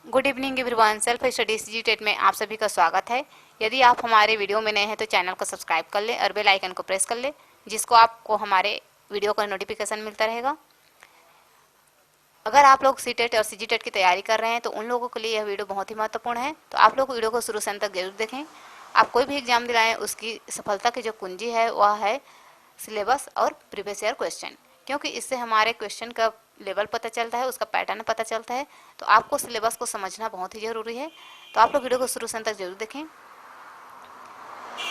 Good evening everyone. Self study CG TET में आप सभी का स्वागत है। यदि आप हमारे वीडियो में नए हैं तो चैनल को सब्सक्राइब कर ले और बेल आइकन को प्रेस कर ले, जिसको आपको हमारे वीडियो का नोटिफिकेशन मिलता रहेगा। अगर आप लोग सी टेट और सीजी टेट की तैयारी कर रहे हैं तो उन लोगों के लिए यह वीडियो बहुत ही महत्वपूर्ण है। तो आप लोग वीडियो को शुरू से अंत तक जरूर देखें। आप कोई भी एग्जाम दिलाएं, उसकी सफलता की जो कुंजी है वह है सिलेबस और प्रीवियस ईयर क्वेश्चन, क्योंकि इससे हमारे क्वेश्चन का लेवल पता चलता है, उसका पैटर्न पता चलता है। तो आपको सिलेबस को समझना बहुत ही ज़रूरी है। तो आप लोग वीडियो को शुरू से अंत तक जरूर देखें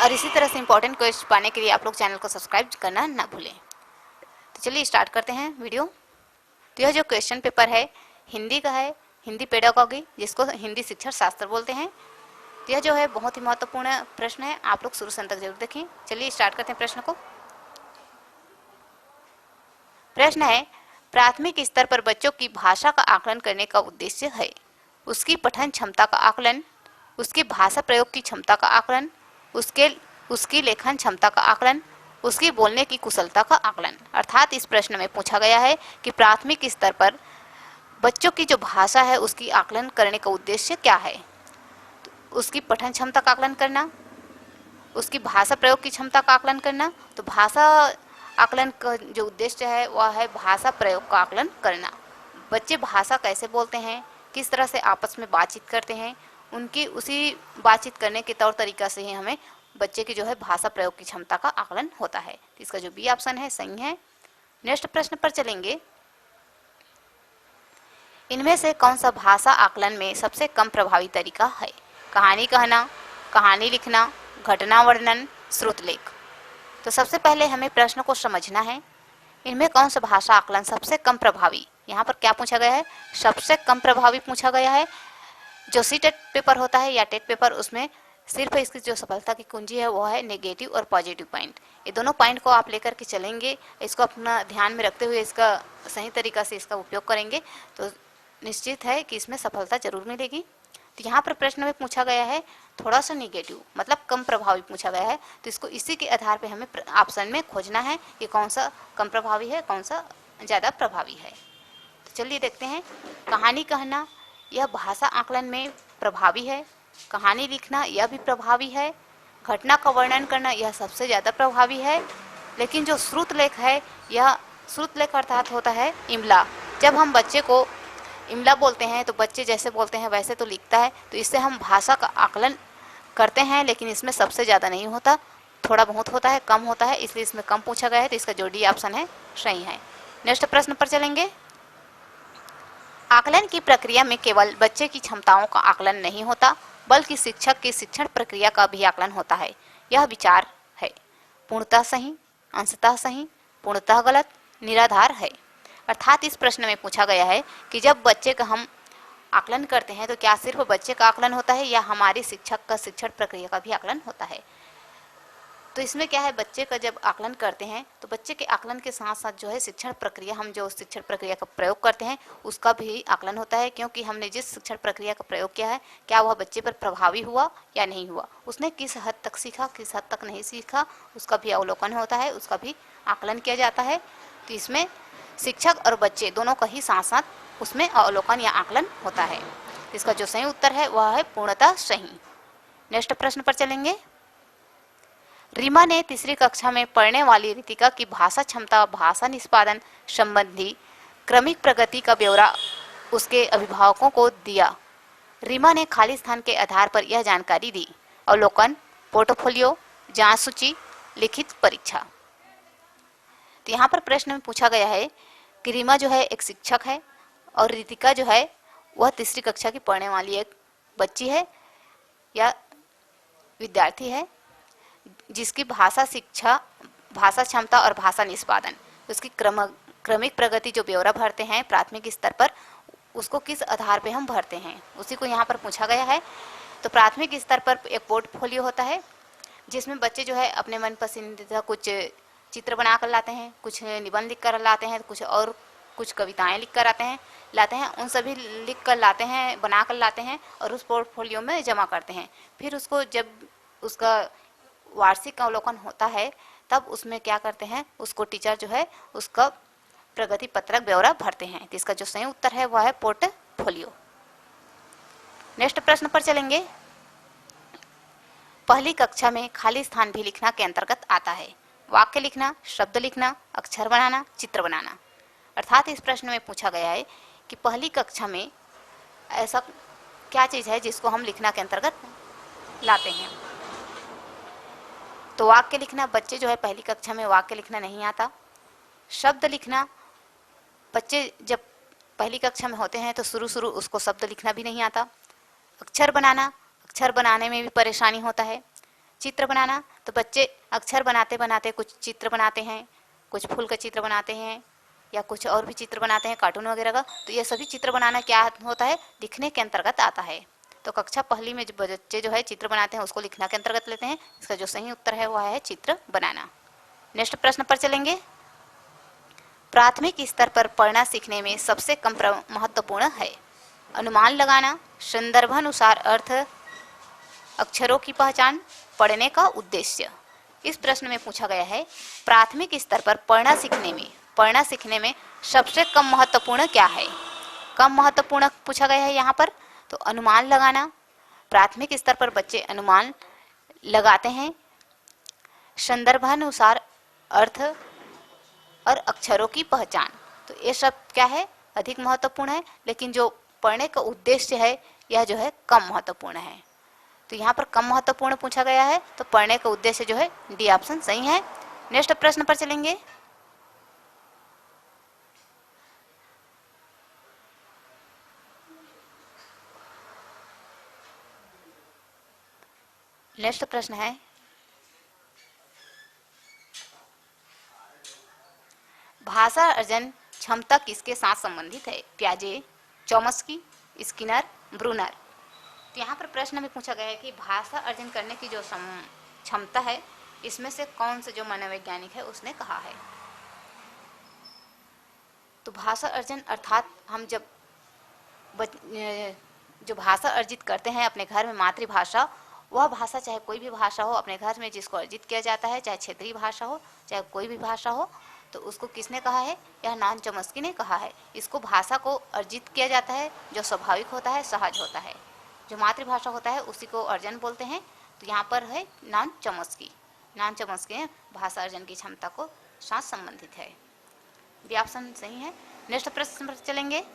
और इसी तरह से इंपॉर्टेंट क्वेश्चन पाने के लिए आप लोग चैनल को सब्सक्राइब करना ना भूलें। तो चलिए स्टार्ट करते हैं वीडियो। तो यह जो क्वेश्चन पेपर है हिंदी का है, हिंदी पेडागॉजी, जिसको हिंदी शिक्षण शास्त्र बोलते हैं। तो यह जो है बहुत ही महत्वपूर्ण प्रश्न है, आप लोग शुरू से अंत तक जरूर देखें। चलिए स्टार्ट करते हैं प्रश्न को। प्रश्न है, प्राथमिक स्तर पर बच्चों की भाषा का आकलन करने का उद्देश्य है उसकी पठन क्षमता का आकलन, उसकी भाषा प्रयोग की क्षमता का आकलन, उसकी लेखन क्षमता का आकलन, उसकी बोलने की कुशलता का आकलन। अर्थात इस प्रश्न में पूछा गया है कि प्राथमिक स्तर पर बच्चों की जो भाषा है उसकी आकलन करने का उद्देश्य क्या है। तो उसकी पठन क्षमता का आकलन करना, उसकी भाषा प्रयोग की क्षमता का आकलन करना। तो भाषा आकलन का जो उद्देश्य है वह है भाषा प्रयोग का आकलन करना। बच्चे भाषा कैसे बोलते हैं, किस तरह से आपस में बातचीत करते हैं, उनकी उसी बातचीत करने के तौर तरीका से ही हमें बच्चे की जो है भाषा प्रयोग की क्षमता का आकलन होता है। तो इसका जो बी ऑप्शन है सही है। नेक्स्ट प्रश्न पर चलेंगे। इनमें से कौन सा भाषा आकलन में सबसे कम प्रभावी तरीका है। कहानी कहना, कहानी लिखना, घटना वर्णन, श्रुतलेख। तो सबसे पहले हमें प्रश्न को समझना है, इनमें कौन सा भाषा आकलन सबसे कम प्रभावी। यहाँ पर क्या पूछा गया है, सबसे कम प्रभावी पूछा गया है। जो सी टेट पेपर होता है या टेट पेपर, उसमें सिर्फ इसकी जो सफलता की कुंजी है वो है नेगेटिव और पॉजिटिव पॉइंट। ये दोनों पॉइंट को आप लेकर के चलेंगे, इसको अपना ध्यान में रखते हुए इसका सही तरीका से इसका उपयोग करेंगे तो निश्चित है कि इसमें सफलता जरूर मिलेगी। तो यहाँ पर प्रश्न में पूछा गया है थोड़ा सा निगेटिव, मतलब कम प्रभावी पूछा गया है। तो इसको इसी के आधार पे हमें ऑप्शन में खोजना है कि कौन सा कम प्रभावी है, कौन सा ज़्यादा प्रभावी है। तो चलिए देखते हैं। कहानी कहना यह भाषा आकलन में प्रभावी है, कहानी लिखना यह भी प्रभावी है, घटना का वर्णन करना यह सबसे ज़्यादा प्रभावी है। लेकिन जो श्रुतलेख है, यह श्रुतलेख अर्थात होता है इमला। जब हम बच्चे को इमला बोलते हैं तो बच्चे जैसे बोलते हैं वैसे तो लिखता है, तो इससे हम भाषा का आकलन करते हैं, लेकिन इसमें सबसे ज़्यादा नहीं होता, थोड़ा बहुत होता है, कम होता है, इसलिए इसमें कम पूछा गया है। तो इसका जो डी ऑप्शन है सही है। नेक्स्ट प्रश्न पर चलेंगे। आकलन की प्रक्रिया में केवल बच्चे की क्षमताओं का आकलन नहीं होता, बल्कि शिक्षक की शिक्षण प्रक्रिया का भी आकलन होता है। यह विचार है पूर्णतः सही, अंशतः सही, पूर्णतः गलत, निराधार है। अर्थात इस प्रश्न में पूछा गया है कि जब बच्चे का हम आकलन करते हैं तो क्या सिर्फ बच्चे का आकलन होता है या हमारे शिक्षक का शिक्षण प्रक्रिया का भी आकलन होता है। तो इसमें क्या है, बच्चे का जब आकलन करते हैं तो बच्चे के आकलन के साथ साथ जो है शिक्षण प्रक्रिया, हम जो शिक्षण प्रक्रिया का प्रयोग करते हैं उसका भी आकलन होता है, क्योंकि हमने जिस शिक्षण प्रक्रिया का प्रयोग किया है क्या वह बच्चे पर प्रभावी हुआ या नहीं हुआ, उसने किस हद तक सीखा, किस हद तक नहीं सीखा, उसका भी अवलोकन होता है, उसका भी आकलन किया जाता है। तो इसमें शिक्षक और बच्चे दोनों का ही साथ साथ उसमें अवलोकन या आकलन होता है। इसका जो सही उत्तर है वह है पूर्णतः सही। नेक्स्ट प्रश्न पर चलेंगे। रीमा ने तीसरी कक्षा में पढ़ने वाली रितिका की भाषा क्षमता, भाषा निष्पादन संबंधी क्रमिक प्रगति का ब्यौरा उसके अभिभावकों को दिया। रीमा ने खाली स्थान के आधार पर यह जानकारी दी। अवलोकन, पोर्टफोलियो, जांच सूची, लिखित परीक्षा। तो यहाँ पर प्रश्न में पूछा गया है कि रीमा जो है एक शिक्षक है और रितिका जो है वह तीसरी कक्षा की पढ़ने वाली एक बच्ची है या विद्यार्थी है, जिसकी भाषा शिक्षा, भाषा क्षमता और भाषा निष्पादन, उसकी क्रमिक प्रगति जो ब्यौरा भरते हैं प्राथमिक स्तर पर, उसको किस आधार पे हम भरते हैं उसी को यहाँ पर पूछा गया है। तो प्राथमिक स्तर पर एक पोर्टफोलियो होता है जिसमें बच्चे जो है अपने मन पसंदीदा कुछ चित्र बना कर लाते हैं, कुछ निबंध लिख कर लाते हैं, कुछ कविताएं लिख कर लाते हैं, उन सभी लिख कर लाते हैं, बना कर लाते हैं और उस पोर्टफोलियो में जमा करते हैं। फिर उसको जब उसका वार्षिक अवलोकन होता है तब उसमें क्या करते हैं, उसको टीचर जो है उसका प्रगति पत्रक ब्यौरा भरते हैं। तो इसका जो सही उत्तर है वह है पोर्टफोलियो। नेक्स्ट प्रश्न पर चलेंगे। पहली कक्षा में खाली स्थान भी लिखना के अंतर्गत आता है। वाक्य लिखना, शब्द लिखना, अक्षर बनाना, चित्र बनाना। अर्थात इस प्रश्न में पूछा गया है कि पहली कक्षा में ऐसा क्या चीज़ है जिसको हम लिखना के अंतर्गत लाते हैं। तो वाक्य लिखना, बच्चे जो है पहली कक्षा में वाक्य लिखना नहीं आता। शब्द लिखना, बच्चे जब पहली कक्षा में होते हैं तो शुरू उसको शब्द लिखना भी नहीं आता। अक्षर बनाना, अक्षर बनाने में भी परेशानी होता है। चित्र बनाना, तो बच्चे अक्षर बनाते बनाते कुछ चित्र बनाते हैं, कुछ फूल का चित्र बनाते हैं या कुछ और भी चित्र बनाते हैं कार्टून वगैरह का। तो ये सभी चित्र बनाना क्या होता है, लिखने के अंतर्गत आता है। तो कक्षा पहली में जो बच्चे जो है चित्र बनाते हैं उसको लिखना के अंतर्गत लेते हैं। इसका जो सही उत्तर है वह है चित्र बनाना। नेक्स्ट प्रश्न पर चलेंगे। प्राथमिक स्तर पर पढ़ना सीखने में सबसे कम महत्वपूर्ण है। अनुमान लगाना, संदर्भानुसार अर्थ, अक्षरों की पहचान, पढ़ने का उद्देश्य। इस प्रश्न में पूछा गया है प्राथमिक स्तर पर पढ़ना सीखने में सबसे कम महत्वपूर्ण क्या है। कम महत्वपूर्ण पूछा गया है यहाँ पर। तो अनुमान लगाना, प्राथमिक स्तर पर बच्चे अनुमान लगाते हैं। संदर्भानुसार अर्थ और अक्षरों की पहचान, तो ये सब क्या है, अधिक महत्वपूर्ण है। लेकिन जो पढ़ने का उद्देश्य है यह जो है कम महत्वपूर्ण है। तो यहाँ पर कम महत्वपूर्ण पूछा गया है, तो पढ़ने का उद्देश्य जो है डी ऑप्शन सही है। नेक्स्ट प्रश्न पर चलेंगे। नेक्स्ट प्रश्न है भाषा अर्जन क्षमता किसके साथ संबंधित है। प्याजे, चॉम्स्की, स्किनर, ब्रूनर। तो यहाँ पर प्रश्न में पूछा गया है कि भाषा अर्जन करने की जो क्षमता है इसमें से कौन से जो मनोवैज्ञानिक है उसने कहा है। तो भाषा अर्जन अर्थात हम जब जो भाषा अर्जित करते हैं अपने घर में मातृभाषा, वह भाषा चाहे कोई भी भाषा हो अपने घर में जिसको अर्जित किया जाता है, चाहे क्षेत्रीय भाषा हो चाहे कोई भी भाषा हो, तो उसको किसने कहा है, यह नॉन चॉम्स्की ने कहा है। इसको भाषा को अर्जित किया जाता है जो स्वाभाविक होता है, सहज होता है, जो मातृभाषा होता है उसी को अर्जन बोलते हैं। तो यहाँ पर है नॉन चॉम्स्की भाषा अर्जन की क्षमता को साथ संबंधित है। बी ऑप्शन सही है। नेक्स्ट प्रश्न पर चलेंगे।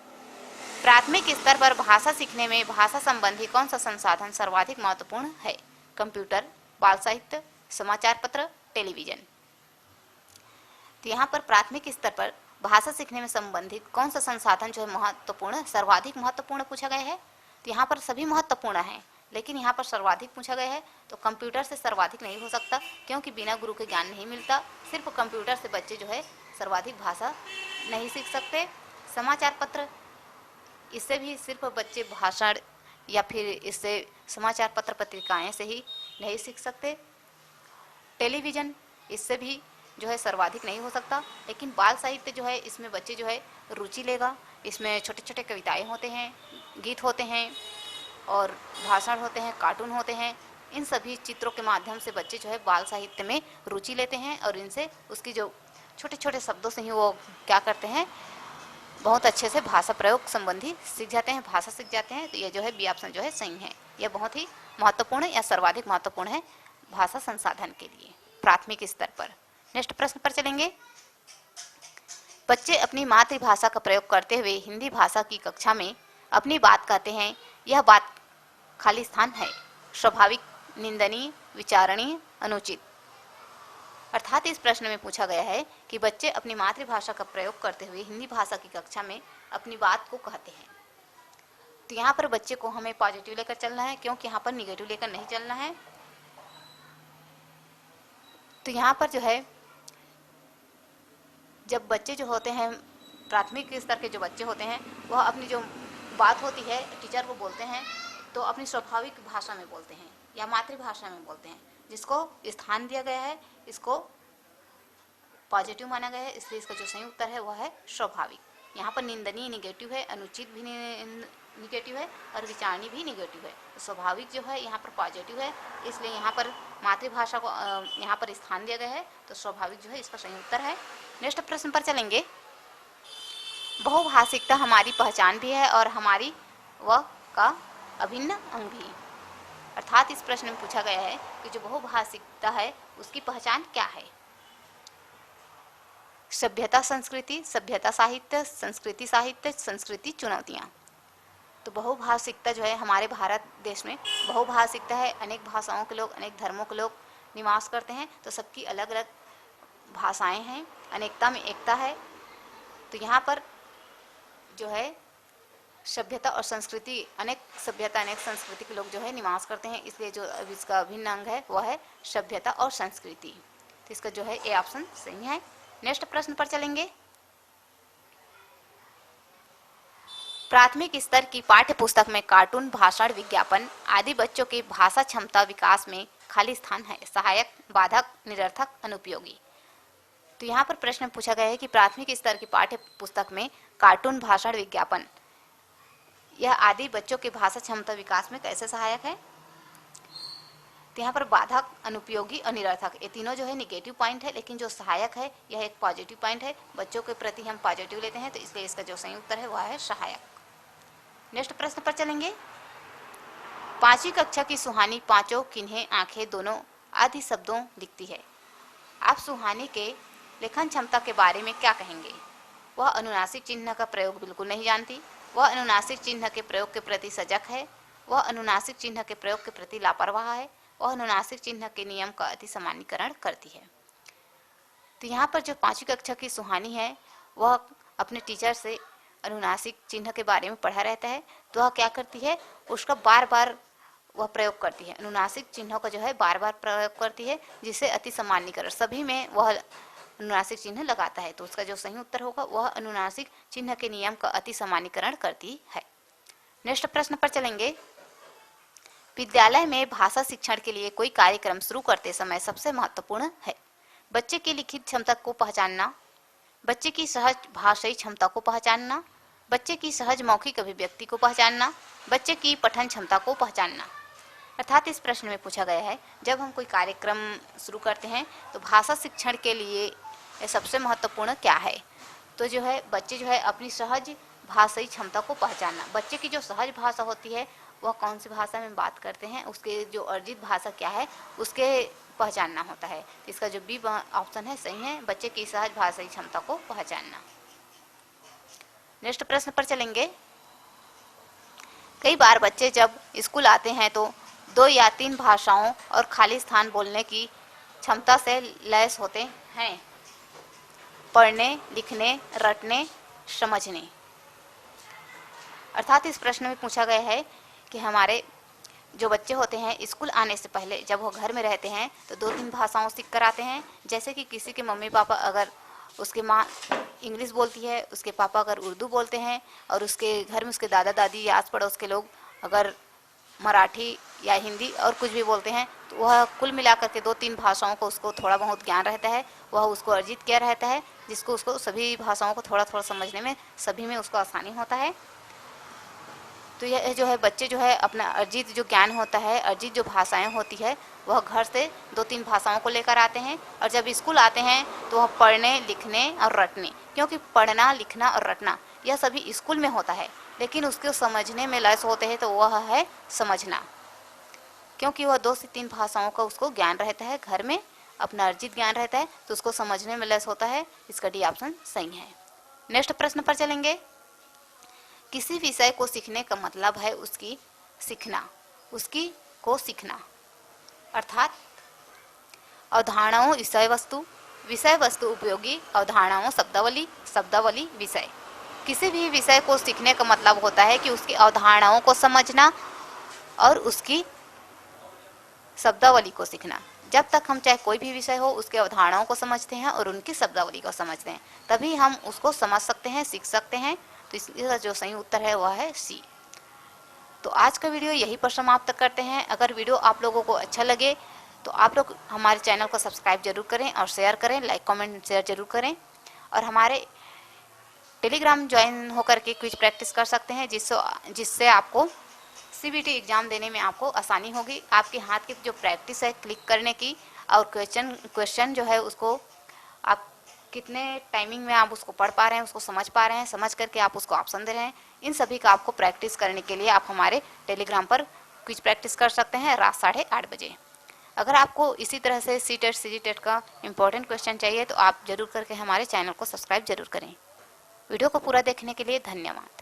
प्राथमिक स्तर पर भाषा सीखने में भाषा संबंधी कौन सा संसाधन सर्वाधिक महत्वपूर्ण है। कंप्यूटर, बाल साहित्य, समाचार पत्र, टेलीविजन। तो यहाँ पर प्राथमिक स्तर पर भाषा सीखने में संबंधित कौन सा संसाधन जो है महत्वपूर्ण, सर्वाधिक महत्वपूर्ण पूछा गया है। तो यहाँ पर सभी महत्वपूर्ण हैं, लेकिन यहाँ पर सर्वाधिक पूछा गया है। तो कंप्यूटर से सर्वाधिक नहीं हो सकता, क्योंकि बिना गुरु के ज्ञान नहीं मिलता। सिर्फ कंप्यूटर से बच्चे जो है सर्वाधिक भाषा नहीं सीख सकते। समाचार पत्र, इससे भी सिर्फ बच्चे भाषण या फिर इससे समाचार पत्र पत्रिकाएं से ही नहीं सीख सकते। टेलीविज़न, इससे भी जो है सर्वाधिक नहीं हो सकता। लेकिन बाल साहित्य जो है इसमें बच्चे जो है रुचि लेगा। इसमें छोटे छोटे कविताएं होते हैं, गीत होते हैं और भाषण होते हैं, कार्टून होते हैं। इन सभी चित्रों के माध्यम से बच्चे जो है बाल साहित्य में रुचि लेते हैं और इनसे उसकी जो छोटे छोटे शब्दों से ही वो क्या करते हैं, बहुत अच्छे से भाषा प्रयोग संबंधी सीख जाते हैं, भाषा सीख जाते हैं। तो ये जो है बी ऑप्शन जो है सही है। यह बहुत ही महत्वपूर्ण या सर्वाधिक महत्वपूर्ण है भाषा संसाधन के लिए प्राथमिक स्तर पर। नेक्स्ट प्रश्न पर चलेंगे। बच्चे अपनी मातृभाषा का प्रयोग करते हुए हिंदी भाषा की कक्षा में अपनी बात कहते हैं, यह बात खाली स्थान है। स्वाभाविक, निंदनीय, विचारणीय, अनुचित। अर्थात इस प्रश्न में पूछा गया है कि बच्चे अपनी मातृभाषा का प्रयोग करते हुए हिंदी भाषा की कक्षा में अपनी बात को कहते हैं। तो यहाँ पर बच्चे को हमें पॉजिटिव लेकर चलना है, क्योंकि यहाँ पर निगेटिव लेकर नहीं चलना है। तो यहाँ पर जो है जब बच्चे जो होते हैं प्राथमिक स्तर के जो बच्चे होते हैं वह अपनी जो बात होती है टीचर को बोलते हैं तो अपनी स्वाभाविक भाषा में बोलते हैं या मातृभाषा में बोलते हैं, जिसको स्थान दिया गया है, इसको पॉजिटिव माना गया है। इसलिए इसका जो सही उत्तर है वह है स्वाभाविक। यहाँ पर निंदनीय निगेटिव है, अनुचित भी निगेटिव है और विचारणीय भी निगेटिव है। तो स्वाभाविक जो है यहाँ पर पॉजिटिव है, इसलिए यहाँ पर मातृभाषा को यहाँ पर स्थान दिया गया है। तो स्वाभाविक जो है इसका सही उत्तर है। नेक्स्ट प्रश्न पर चलेंगे। बहुभाषिकता हमारी पहचान भी है और हमारी व का अभिन्न अंग भी। अर्थात इस प्रश्न में पूछा गया है कि जो बहुभाषिकता है उसकी पहचान क्या है। सभ्यता संस्कृति, सभ्यता साहित्य, संस्कृति साहित्य, संस्कृति चुनौतियाँ। तो बहुभाषिकता जो है हमारे भारत देश में बहुभाषिकता है, अनेक भाषाओं के लोग, अनेक धर्मों के लोग निवास करते हैं, तो सबकी अलग अलग भाषाएं हैं, अनेकता में एकता है। तो यहाँ पर जो है सभ्यता और संस्कृति, अनेक सभ्यता अनेक संस्कृति के लोग जो है निवास करते हैं, इसलिए जो इसका अभिन्न अंग है वह है सभ्यता और संस्कृति। तो इसका जो है ए ऑप्शन सही है। नेक्स्ट प्रश्न पर चलेंगे। प्राथमिक स्तर की पाठ्य पुस्तक में कार्टून, भाषण, विज्ञापन आदि बच्चों की भाषा क्षमता विकास में खाली स्थान है, सहायक, बाधक, निरर्थक, अनुपयोगी। तो यहाँ पर प्रश्न पूछा गया है कि प्राथमिक स्तर की पाठ्य पुस्तक में कार्टून, भाषण, विज्ञापन यह आदि बच्चों के भाषा क्षमता विकास में कैसे सहायक है। तो यहाँ पर बाधक, अनुपयोगी और निरर्थक ये तीनों जो है निगेटिव पॉइंट है, लेकिन जो सहायक है यह एक पॉजिटिव पॉइंट है। बच्चों के प्रति हम पॉजिटिव लेते हैं, तो इसलिए इसका जो सही उत्तर है वह है सहायक। नेक्स्ट प्रश्न पर चलेंगे। 5वीं कक्षा की सुहानी पांचों, किन्हें, आंखें, दोनों आदि शब्दों लिखती है। आप सुहानी के लेखन क्षमता के बारे में क्या कहेंगे। वह अनुनासिक चिन्ह का प्रयोग बिल्कुल नहीं जानती, वह अनुनासिक चिन्ह के प्रयोग के प्रति सजग है, वह अनुनासिक चिन्ह के प्रयोग के प्रति लापरवाह है, वह अनुनासिक चिन्ह के नियम का अति सामान्यीकरण करती है। तो यहाँ पर जो 5वीं कक्षा की सुहानी है वह अपने टीचर से अनुनासिक चिन्ह के बारे में पढ़ा रहता है, तो वह क्या करती है, उसका बार बार वह प्रयोग करती है, अनुनासिक चिन्हों का जो है बार बार प्रयोग करती है, जिसे अति सामान्यीकरण सभी में वह अनुनासिक चिन्ह लगाता है। तो उसका जो सही उत्तर होगा वह अनुनासिक चिन्ह के नियम का अति सामान्यीकरण करती है। नेक्स्ट प्रश्न पर चलेंगे। विद्यालय में भाषा शिक्षण के लिए कोई कार्यक्रम शुरू करते समय सबसे महत्वपूर्ण है बच्चे की लिखित क्षमता को पहचानना, बच्चे की सहज भाषाई क्षमता को पहचानना, बच्चे की सहज मौखिक अभिव्यक्ति को पहचानना, बच्चे की पठन क्षमता को पहचानना। अर्थात इस प्रश्न में पूछा गया है जब हम कोई कार्यक्रम शुरू करते हैं तो भाषा शिक्षण के लिए सबसे महत्वपूर्ण क्या है। तो जो है बच्चे जो है अपनी सहज भाषाई क्षमता को पहचानना, बच्चे की जो सहज भाषा होती है वह कौन सी भाषा में बात करते हैं, उसके जो अर्जित भाषा क्या है उसके पहचानना होता है। इसका जो बी ऑप्शन है सही है, बच्चे की सहज भाषाई क्षमता को पहचानना। नेक्स्ट प्रश्न पर चलेंगे। कई बार बच्चे जब स्कूल आते हैं तो 2 या 3 भाषाओं और खाली स्थान बोलने की क्षमता से लैस होते हैं, पढ़ने, लिखने, रटने, समझने। अर्थात इस प्रश्न में पूछा गया है कि हमारे जो बच्चे होते हैं स्कूल आने से पहले जब वो घर में रहते हैं तो 2-3 भाषाओं सीख कर आते हैं। जैसे कि किसी के मम्मी पापा अगर उसके माँ इंग्लिश बोलती है, उसके पापा अगर उर्दू बोलते हैं, और उसके घर में उसके दादा दादी या आस पड़ोस के लोग अगर मराठी या हिंदी और कुछ भी बोलते हैं, तो वह कुल मिलाकर के 2-3 भाषाओं को उसको थोड़ा बहुत ज्ञान रहता है, वह उसको अर्जित किया रहता है, जिसको उसको सभी भाषाओं को थोड़ा थोड़ा समझने में सभी में उसको आसानी होता है। तो यह जो है बच्चे जो है अपना अर्जित जो ज्ञान होता है, अर्जित जो भाषाएं होती है वह घर से 2-3 भाषाओं को लेकर आते हैं, और जब स्कूल आते हैं तो वह पढ़ने, लिखने और रटने, क्योंकि पढ़ना, लिखना और रटना यह सभी स्कूल में होता है, लेकिन उसको समझने में लैस होते हैं तो वह है समझना, क्योंकि वह 2 से 3 भाषाओं का उसको ज्ञान रहता है, घर में अपना अर्जित ज्ञान रहता है, तो उसको समझने में लैस होता है। इसका डी ऑप्शन सही है। नेक्स्ट प्रश्न पर चलेंगे। किसी विषय को सीखने का मतलब है उसकी सीखना, उसकी को सीखना। अर्थात अवधारणाओं विषय वस्तु उपयोगी, अवधारणाओं शब्दावली, शब्दावली विषय। किसी भी विषय को सीखने का मतलब होता है कि उसकी अवधारणाओं को समझना और उसकी शब्दावली को सीखना। जब तक हम चाहे कोई भी विषय हो उसके अवधारणाओं को समझते हैं और उनकी शब्दावली को समझते हैं, तभी हम उसको समझ सकते हैं, सीख सकते हैं। तो इसका जो सही उत्तर है वह है सी। तो आज का वीडियो यहीं पर समाप्त करते हैं। अगर वीडियो आप लोगों को अच्छा लगे तो आप लोग हमारे चैनल को सब्सक्राइब जरूर करें और शेयर करें, लाइक कमेंट शेयर जरूर करें, और हमारे टेलीग्राम ज्वाइन होकर के क्विज प्रैक्टिस कर सकते हैं, जिससे आपको सीबीटी एग्ज़ाम देने में आपको आसानी होगी। आपके हाथ की जो प्रैक्टिस है क्लिक करने की और क्वेश्चन जो है उसको आप कितने टाइमिंग में आप उसको पढ़ पा रहे हैं, उसको समझ पा रहे हैं, समझ करके आप उसको ऑप्शन दे रहे हैं। इन सभी का आपको प्रैक्टिस करने के लिए आप हमारे टेलीग्राम पर क्विज प्रैक्टिस कर सकते हैं रात 8:30 बजे। अगर आपको इसी तरह से सीटेट सीजीटेट का इंपॉर्टेंट क्वेश्चन चाहिए तो आप जरूर करके हमारे चैनल को सब्सक्राइब जरूर करें। वीडियो को पूरा देखने के लिए धन्यवाद।